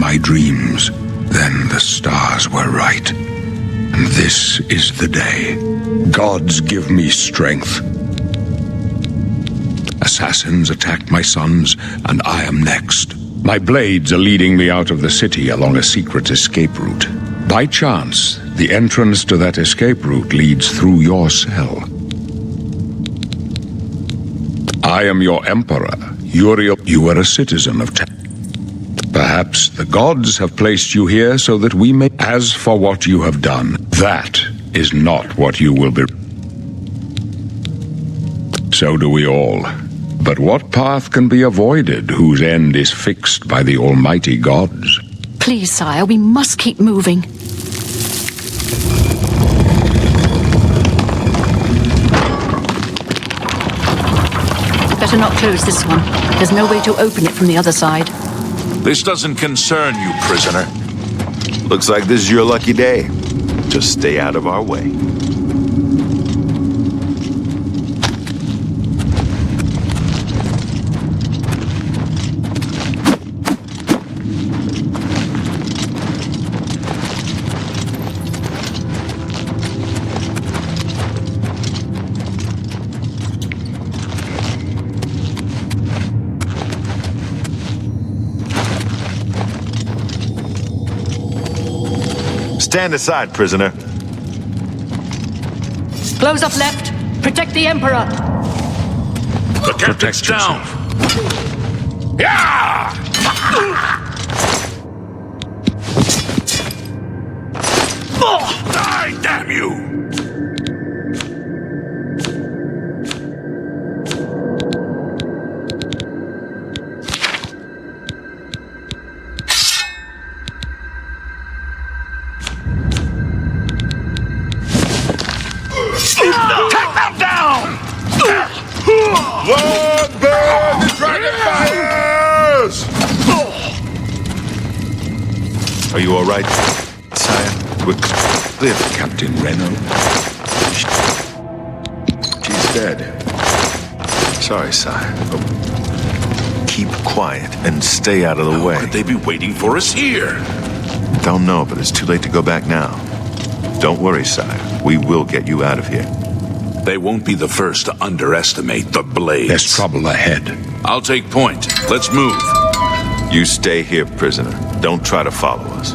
my dreams. Then the stars were right. And this is the day. Gods give me strength. Assassins attacked my sons, and I am next. My blades are leading me out of the city along a secret escape route. By chance, the entrance to that escape route leads through your cell. I am your emperor, Uriel. You are a citizen of Perhaps the gods have placed you here so that we may... As for what you have done, that is not what you will be. So do we all. But what path can be avoided whose end is fixed by the almighty gods? Please, sire, we must keep moving. Better not close this one. There's no way to open it from the other side. This doesn't concern you, prisoner. Looks like this is your lucky day. Just stay out of our way. Stand aside, prisoner. Close up left. Protect the Emperor. The captain's down. Yeah! Die, damn you! Take them down! Lord, burn the dragon fires! Are you all right, sire? We're clear. Captain Reno? She's dead. Sorry, sire. But keep quiet and stay out of the way. Could they be waiting for us here? Don't know, but it's too late to go back now. Don't worry, sire. We will get you out of here. They won't be the first to underestimate the blades. There's trouble ahead. I'll take point. Let's move. You stay here, prisoner. Don't try to follow us.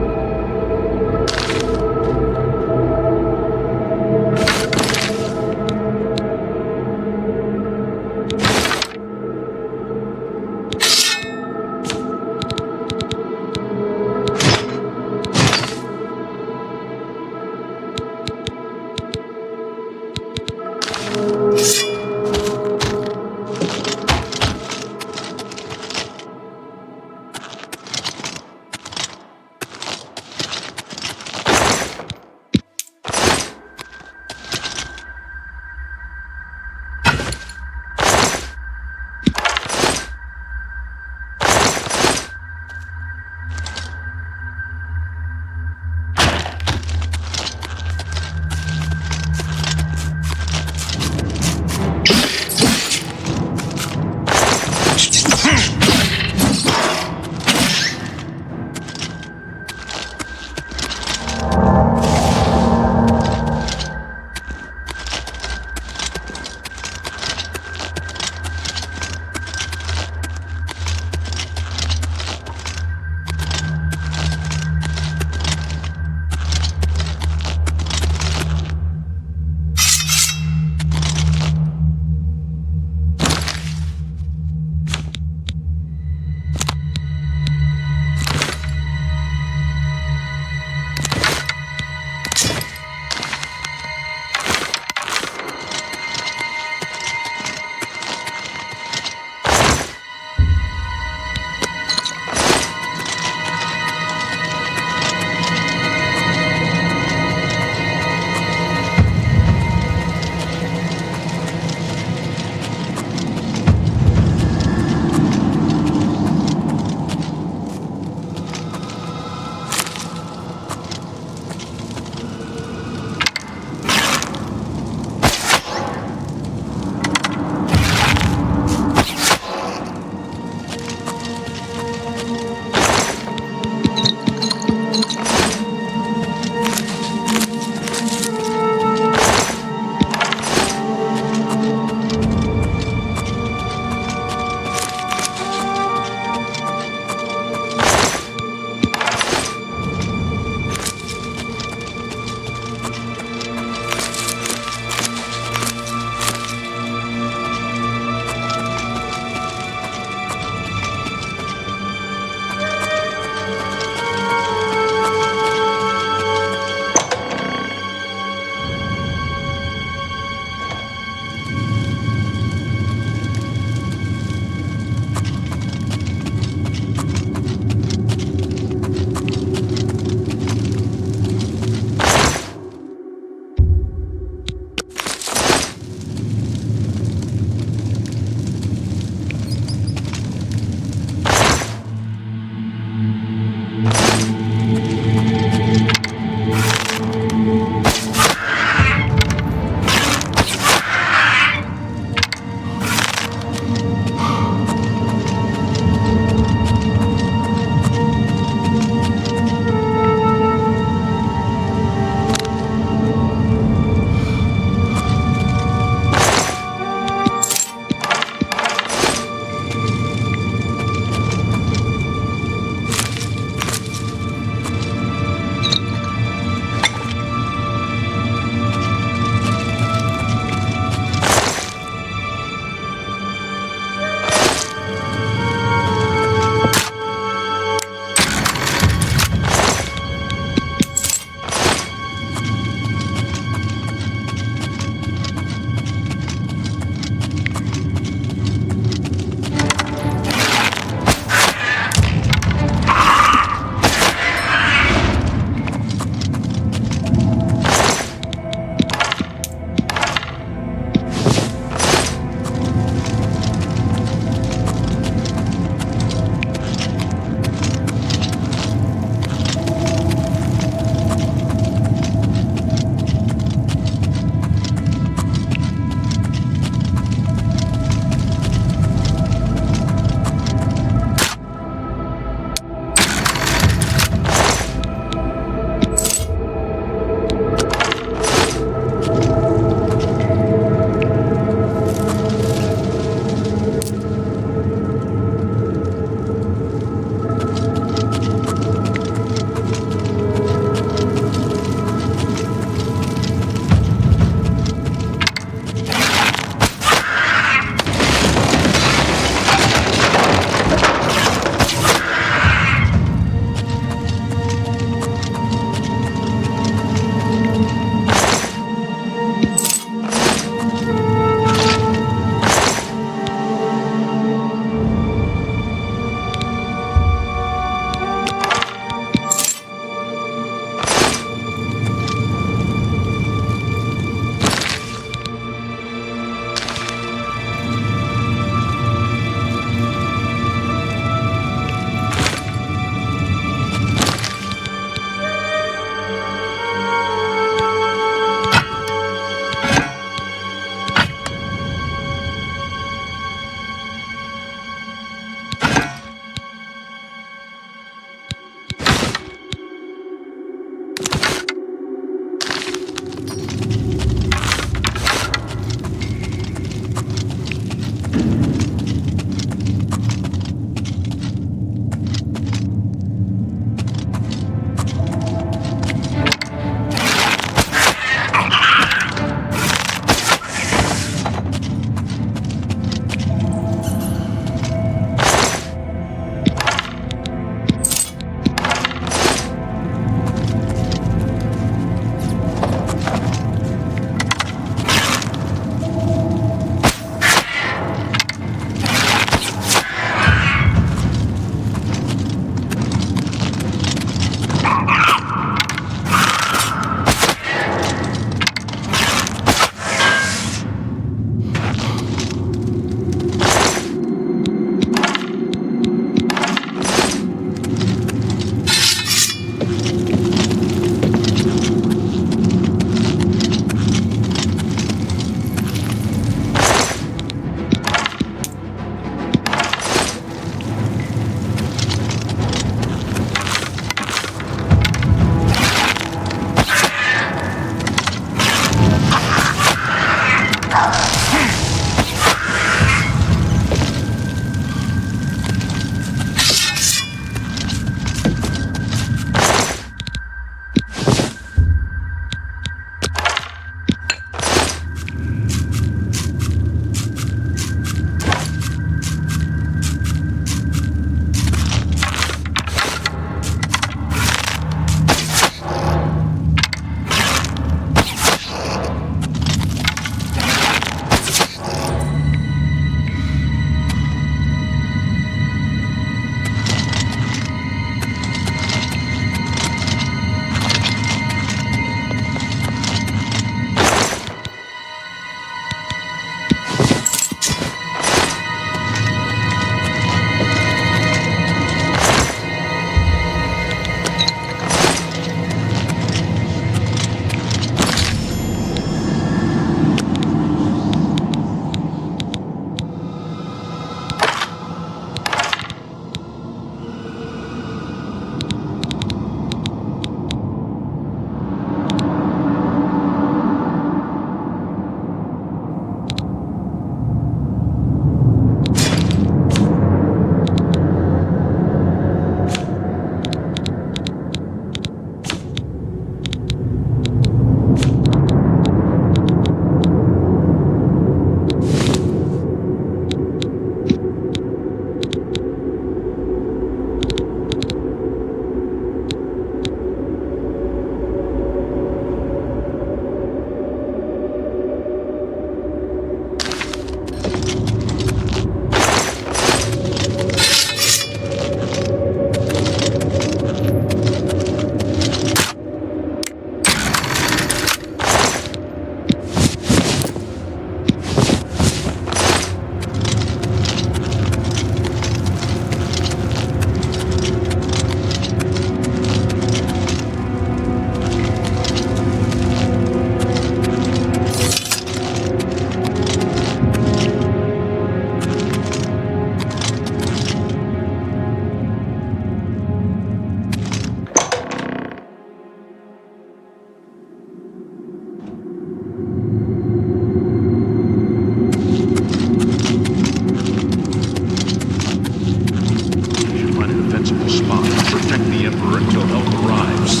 protect the Emperor until help arrives.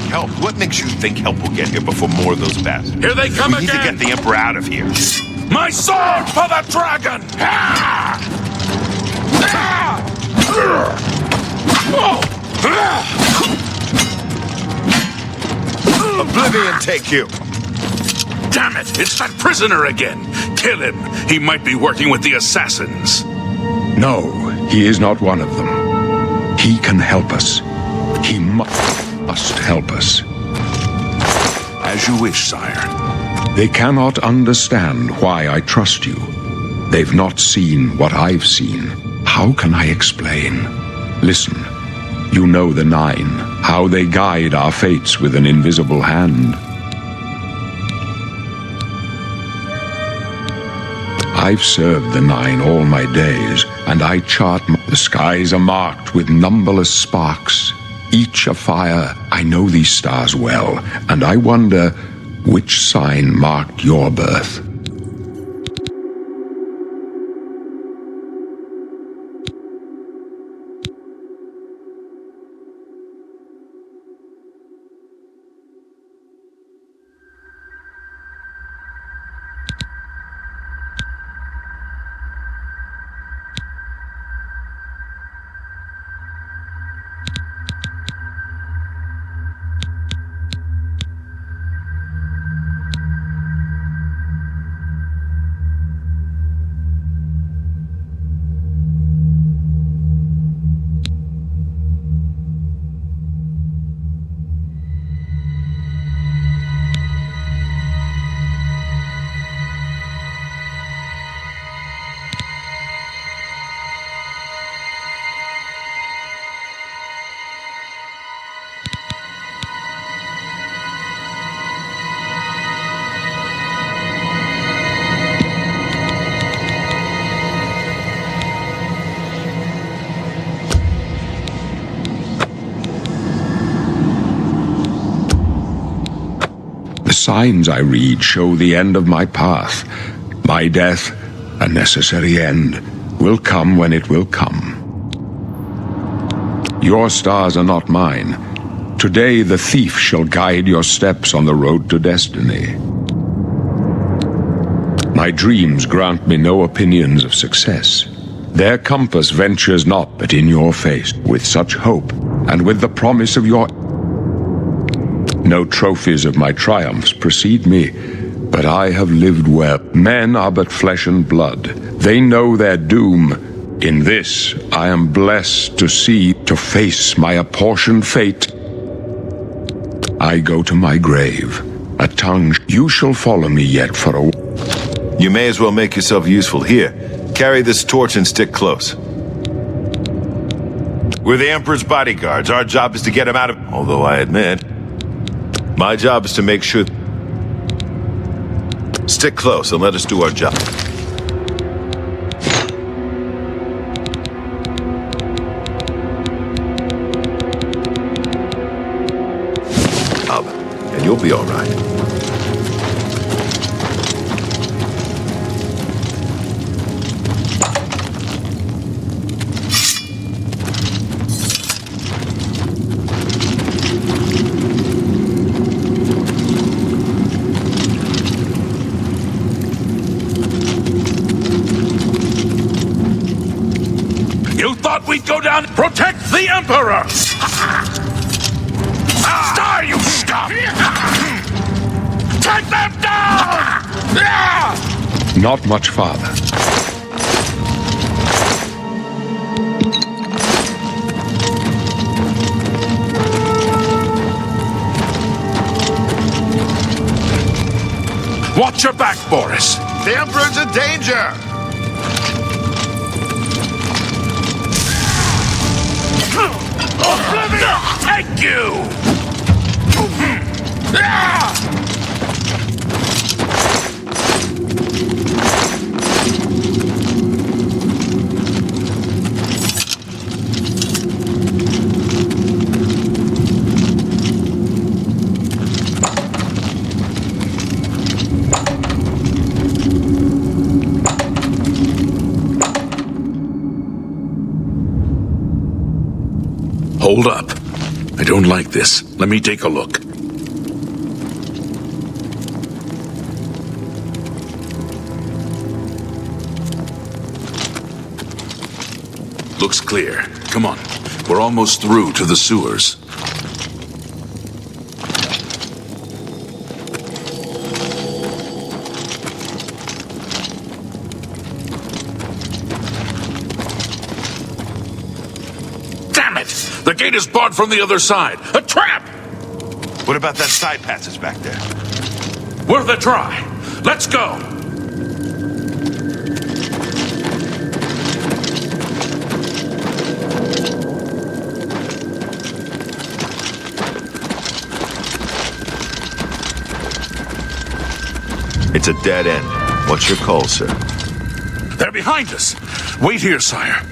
Help? What makes you think help will get here before more of those bastards? Here they come We need to again! get the Emperor out of here. My sword for the dragon! Oblivion take you! Damn it! It's that prisoner again! Kill him! He might be working with the assassins. No, he is not one of them. He can help us. He must help us. As you wish, sire. They cannot understand why I trust you. They've not seen what I've seen. How can I explain? Listen, you know the Nine, how they guide our fates with an invisible hand. I've served the Nine all my days, and I chart the skies are marked with numberless sparks, each a fire. I know these stars well, and I wonder which sign marked your birth. The signs I read show the end of my path. My death, a necessary end, will come when it will come. Your stars are not mine. Today the thief shall guide your steps on the road to destiny. My dreams grant me no opinions of success. Their compass ventures not but in your face, with such hope, and with the promise of your... No trophies of my triumphs precede me, but I have lived well. Men are but flesh and blood. They know their doom. In this, I am blessed to see, to face my apportioned fate. I go to my grave. A tongue, you shall follow me yet for a while. You may as well make yourself useful. Here, carry this torch and stick close. We're the Emperor's bodyguards. Our job is to get him out of... Although I admit, my job is to make sure... Stick close and let us do our job. And you'll be all right. You thought we'd go down... Protect the Emperor! Star, you scum! Take them down! Not much farther. Watch your back, Boris. The Emperor's in danger! Oblivion, take you! Hold up. I don't like this. Let me take a look. Looks clear. Come on. We're almost through to the sewers. Damn it! The gate is barred from the other side. A trap! What about that side passage back there? Worth a try. Let's go! It's a dead end. What's your call, sir? They're behind us. Wait here, sire.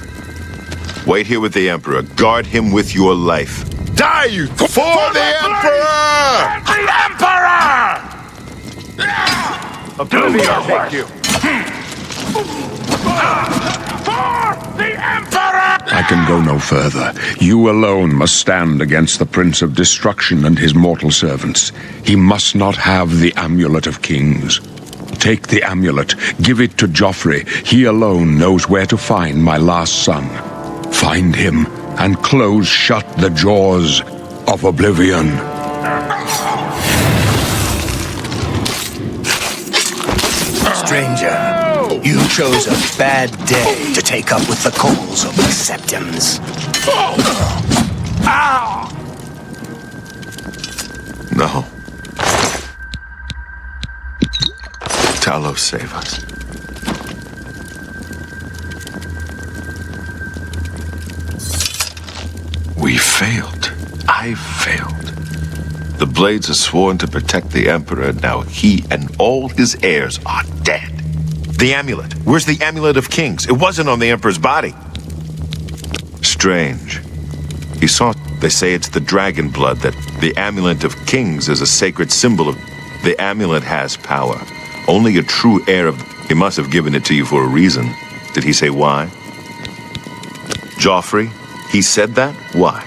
Wait here with the Emperor. Guard him with your life. Die, you... For the Emperor! The Emperor! Oblivion, thank you. For the Emperor! I can go no further. You alone must stand against the Prince of Destruction and his mortal servants. He must not have the Amulet of Kings. Take the amulet, give it to Joffrey. He alone knows where to find my last son. Find him and close shut the jaws of oblivion. Stranger, you chose a bad day to take up with the calls of the Septums. No. Talos, save us. We failed. I failed. The Blades are sworn to protect the Emperor. Now he and all his heirs are dead. The amulet. Where's the Amulet of Kings? It wasn't on the Emperor's body. Strange. He saw... They say it's the dragon blood, that the Amulet of Kings is a sacred symbol of... The amulet has power. Only a true heir of... He must have given it to you for a reason. Did he say why? Joffrey? He said that? Why?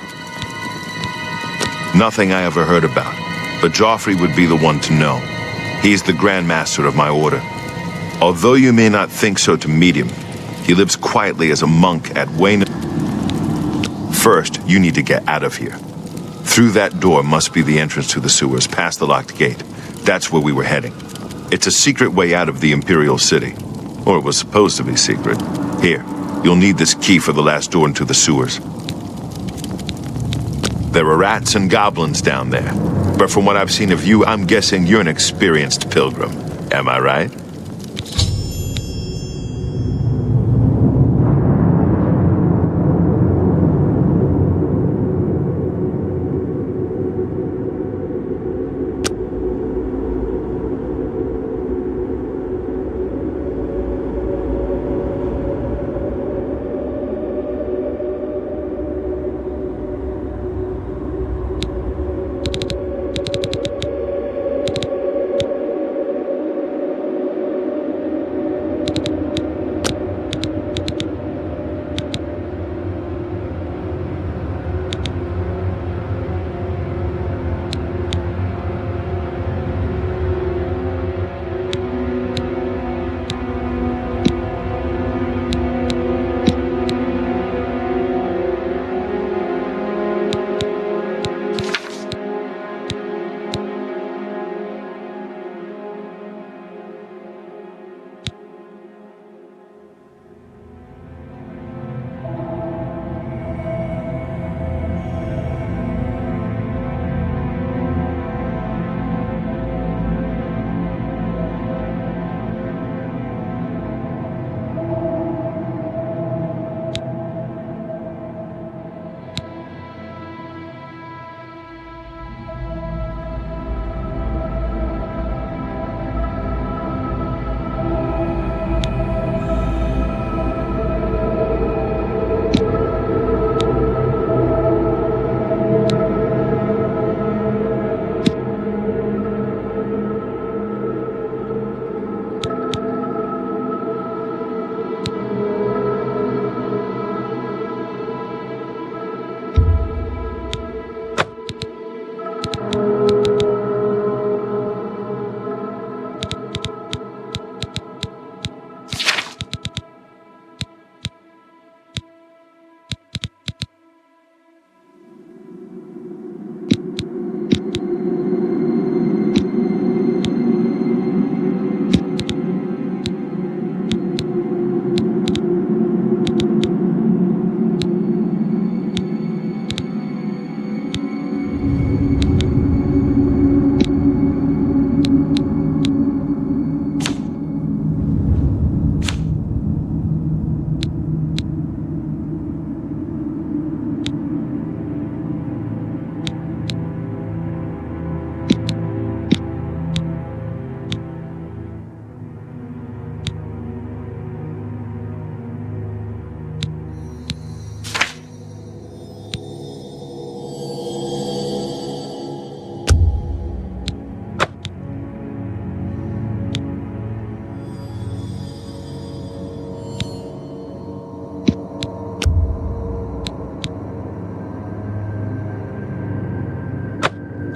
Nothing I ever heard about. But Joffrey would be the one to know. He's the Grand Master of my order. Although you may not think so to meet him, he lives quietly as a monk at Wayne. First, you need to get out of here. Through that door must be the entrance to the sewers, past the locked gate. That's where we were heading. It's a secret way out of the Imperial City. Or it was supposed to be secret. Here, you'll need this key for the last door into the sewers. There are rats and goblins down there. But from what I've seen of you, I'm guessing you're an experienced pilgrim. Am I right?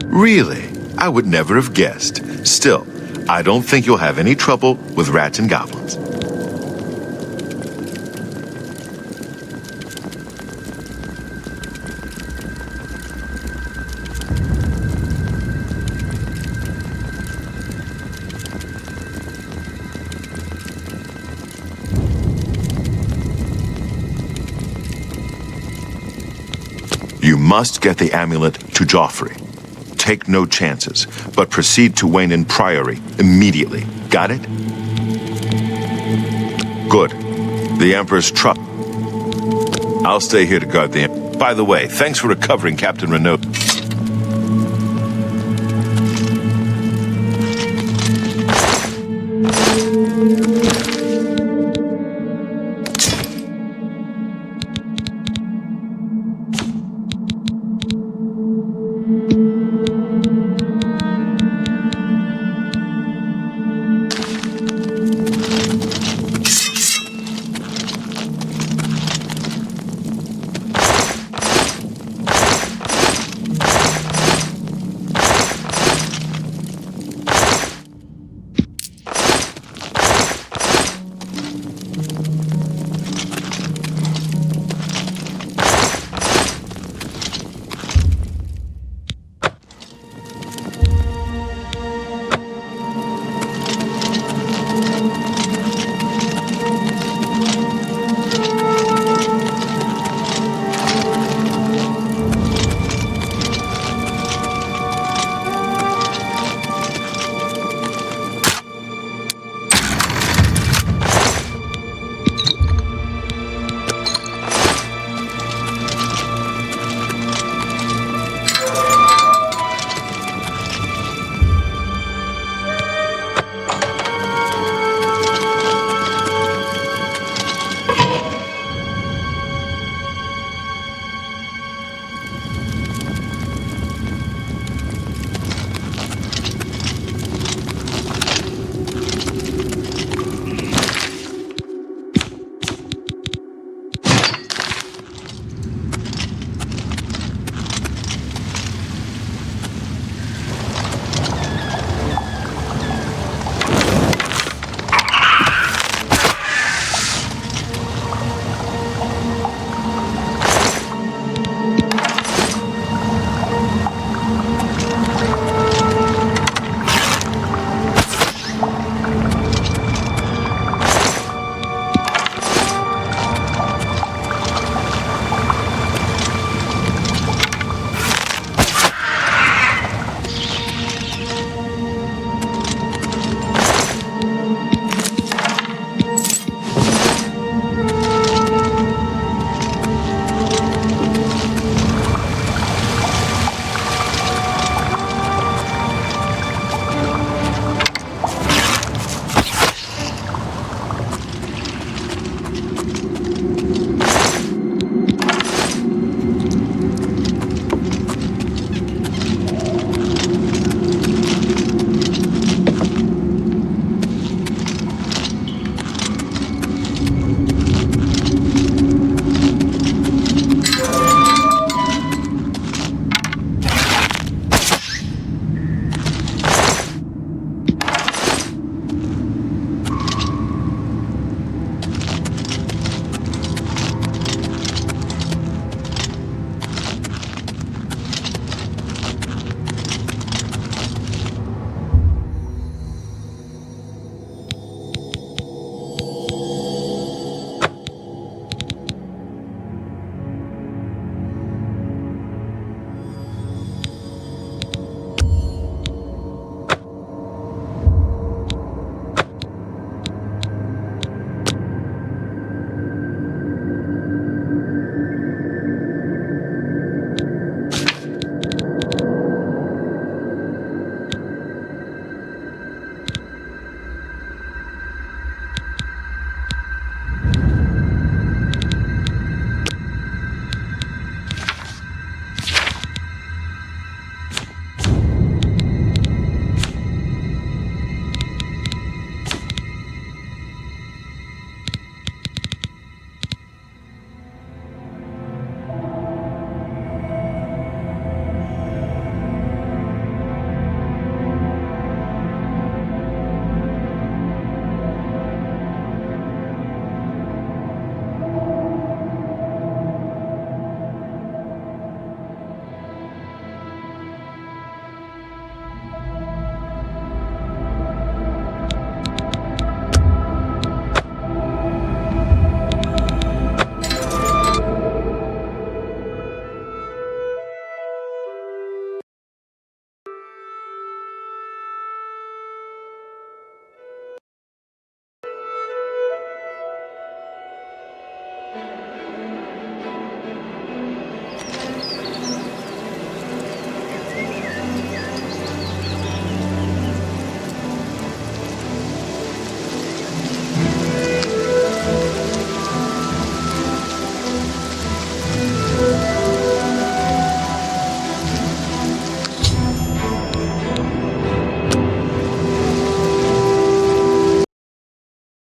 Really? I would never have guessed. Still, I don't think you'll have any trouble with rats and goblins. You must get the amulet to Joffrey. Take no chances, but proceed to Wayne Priory immediately. Got it? Good. The Emperor's truck. I'll stay here to guard the Emperor. By the way, thanks for recovering Captain Renault.